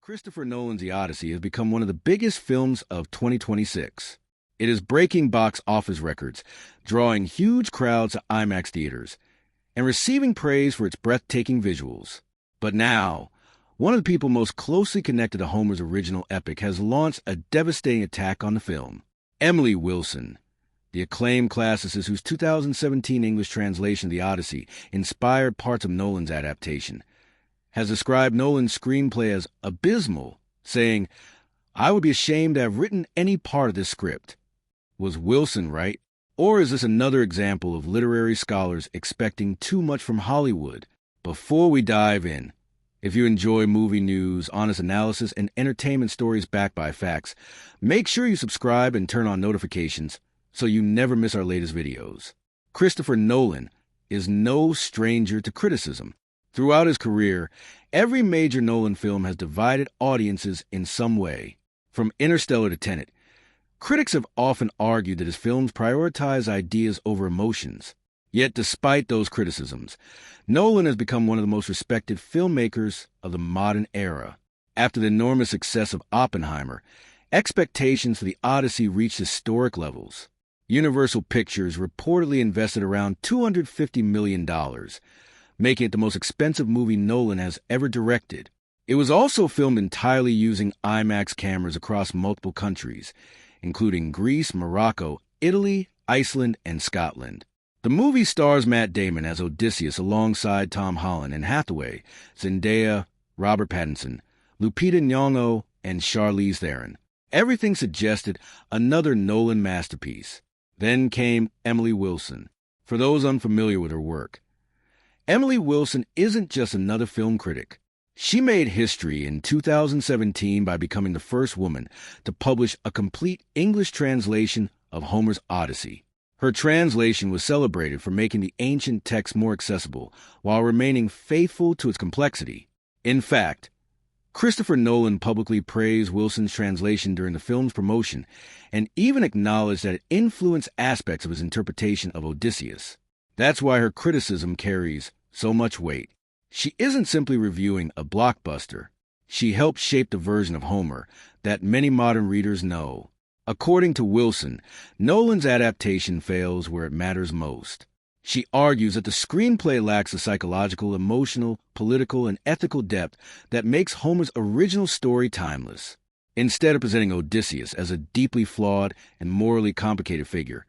Christopher Nolan's The Odyssey has become one of the biggest films of 2026. It is breaking box office records, drawing huge crowds to IMAX theaters, and receiving praise for its breathtaking visuals. But now, one of the people most closely connected to Homer's original epic has launched a devastating attack on the film. Emily Wilson, the acclaimed classicist whose 2017 English translation of The Odyssey inspired parts of Nolan's adaptation, has described Nolan's screenplay as abysmal, saying, "I would be ashamed to have written any part of this script." Was Wilson right? Or is this another example of literary scholars expecting too much from Hollywood? Before we dive in, if you enjoy movie news, honest analysis, and entertainment stories backed by facts, make sure you subscribe and turn on notifications so you never miss our latest videos. Christopher Nolan is no stranger to criticism. Throughout his career, every major Nolan film has divided audiences in some way. From Interstellar to Tenet, critics have often argued that his films prioritize ideas over emotions. Yet despite those criticisms, Nolan has become one of the most respected filmmakers of the modern era. After the enormous success of Oppenheimer, expectations for The Odyssey reached historic levels. Universal Pictures reportedly invested around $250 million, making it the most expensive movie Nolan has ever directed. It was also filmed entirely using IMAX cameras across multiple countries, including Greece, Morocco, Italy, Iceland, and Scotland. The movie stars Matt Damon as Odysseus alongside Tom Holland and Hathaway, Zendaya, Robert Pattinson, Lupita Nyong'o, and Charlize Theron. Everything suggested another Nolan masterpiece. Then came Emily Wilson. For those unfamiliar with her work, Emily Wilson isn't just another film critic. She made history in 2017 by becoming the first woman to publish a complete English translation of Homer's Odyssey. Her translation was celebrated for making the ancient text more accessible while remaining faithful to its complexity. In fact, Christopher Nolan publicly praised Wilson's translation during the film's promotion and even acknowledged that it influenced aspects of his interpretation of Odysseus. That's why her criticism carries so much weight. She isn't simply reviewing a blockbuster. She helped shape the version of Homer that many modern readers know. According to Wilson, Nolan's adaptation fails where it matters most. She argues that the screenplay lacks the psychological, emotional, political, and ethical depth that makes Homer's original story timeless. Instead of presenting Odysseus as a deeply flawed and morally complicated figure,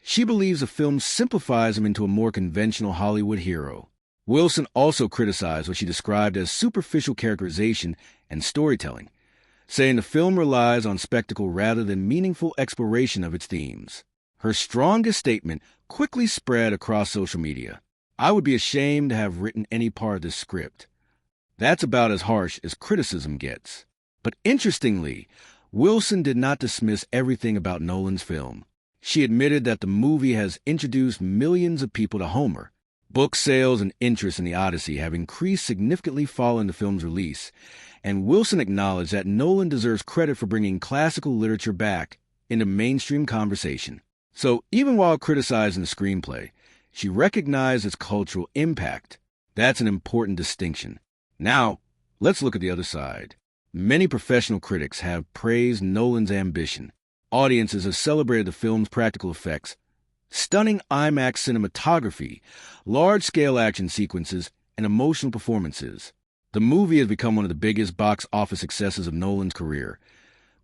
she believes the film simplifies him into a more conventional Hollywood hero. Wilson also criticized what she described as superficial characterization and storytelling, saying the film relies on spectacle rather than meaningful exploration of its themes. Her strongest statement quickly spread across social media. "I would be ashamed to have written any part of this script." That's about as harsh as criticism gets. But interestingly, Wilson did not dismiss everything about Nolan's film. She admitted that the movie has introduced millions of people to Homer. Book sales and interest in The Odyssey have increased significantly following the film's release, and Wilson acknowledged that Nolan deserves credit for bringing classical literature back into mainstream conversation. So even while criticizing the screenplay, she recognized its cultural impact. That's an important distinction. Now, let's look at the other side. Many professional critics have praised Nolan's ambition. Audiences have celebrated the film's practical effects, stunning IMAX cinematography, large-scale action sequences, and emotional performances. The movie has become one of the biggest box office successes of Nolan's career,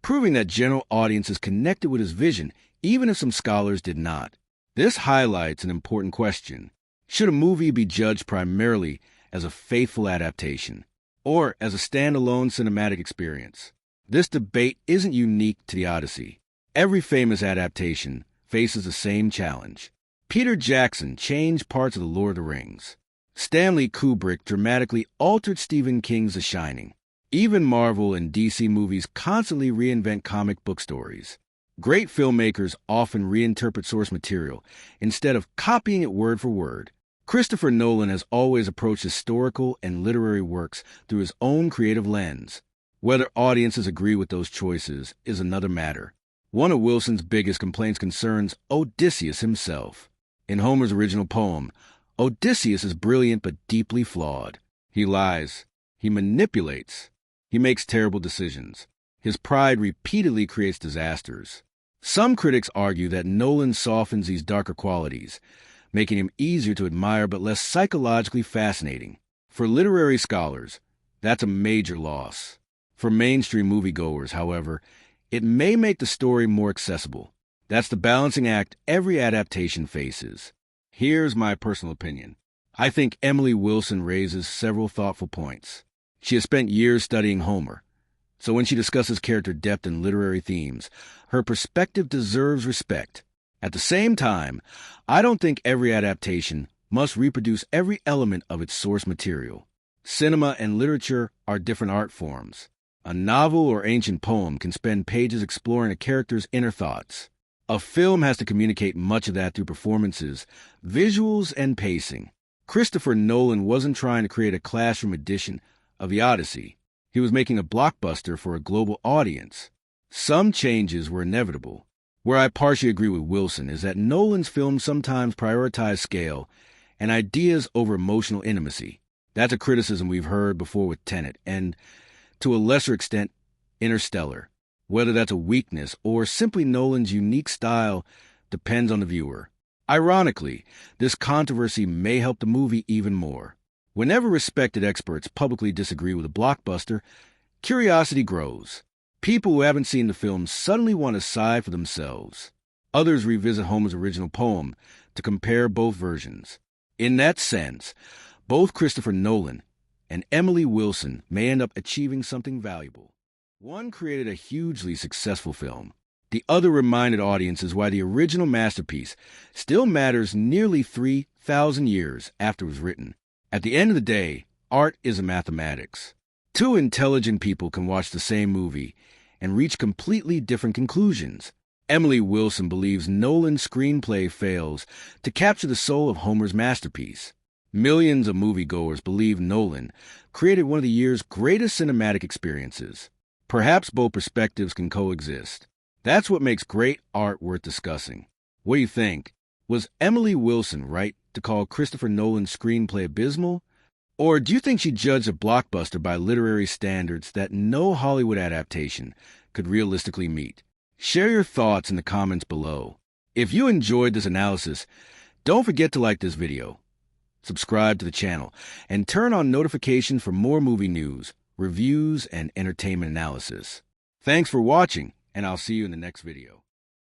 proving that general audiences connected with his vision, even if some scholars did not. This highlights an important question. Should a movie be judged primarily as a faithful adaptation, or as a standalone cinematic experience? This debate isn't unique to The Odyssey. Every famous adaptation faces the same challenge. Peter Jackson changed parts of The Lord of the Rings. Stanley Kubrick dramatically altered Stephen King's The Shining. Even Marvel and DC movies constantly reinvent comic book stories. Great filmmakers often reinterpret source material instead of copying it word for word. Christopher Nolan has always approached historical and literary works through his own creative lens. Whether audiences agree with those choices is another matter. One of Wilson's biggest complaints concerns Odysseus himself. In Homer's original poem, Odysseus is brilliant but deeply flawed. He lies, he manipulates, He makes terrible decisions. His pride repeatedly creates disasters. Some critics argue that Nolan softens these darker qualities, making him easier to admire but less psychologically fascinating. For literary scholars, that's a major loss. For mainstream moviegoers, however, it may make the story more accessible. That's the balancing act every adaptation faces. Here's my personal opinion. I think Emily Wilson raises several thoughtful points. She has spent years studying Homer, so when she discusses character depth and literary themes, her perspective deserves respect. At the same time, I don't think every adaptation must reproduce every element of its source material. Cinema and literature are different art forms. A novel or ancient poem can spend pages exploring a character's inner thoughts. A film has to communicate much of that through performances, visuals, and pacing. Christopher Nolan wasn't trying to create a classroom edition of The Odyssey. He was making a blockbuster for a global audience. Some changes were inevitable. Where I partially agree with Wilson is that Nolan's films sometimes prioritize scale and ideas over emotional intimacy. That's a criticism we've heard before with Tenet, and to a lesser extent, Interstellar. Whether that's a weakness or simply Nolan's unique style depends on the viewer. Ironically, this controversy may help the movie even more. Whenever respected experts publicly disagree with a blockbuster, curiosity grows. People who haven't seen the film suddenly want to sigh for themselves. Others revisit Homer's original poem to compare both versions. In that sense, both Christopher Nolan and Emily Wilson may end up achieving something valuable. One created a hugely successful film. The other reminded audiences why the original masterpiece still matters nearly 3,000 years after it was written. At the end of the day, art is a mathematics. Two intelligent people can watch the same movie and reach completely different conclusions. Emily Wilson believes Nolan's screenplay fails to capture the soul of Homer's masterpiece. Millions of moviegoers believe Nolan created one of the year's greatest cinematic experiences. Perhaps both perspectives can coexist. That's what makes great art worth discussing. What do you think? Was Emily Wilson right to call Christopher Nolan's screenplay abysmal? Or do you think she judged a blockbuster by literary standards that no Hollywood adaptation could realistically meet? Share your thoughts in the comments below. If you enjoyed this analysis, don't forget to like this video, subscribe to the channel, and turn on notifications for more movie news, reviews, and entertainment analysis. Thanks for watching, and I'll see you in the next video.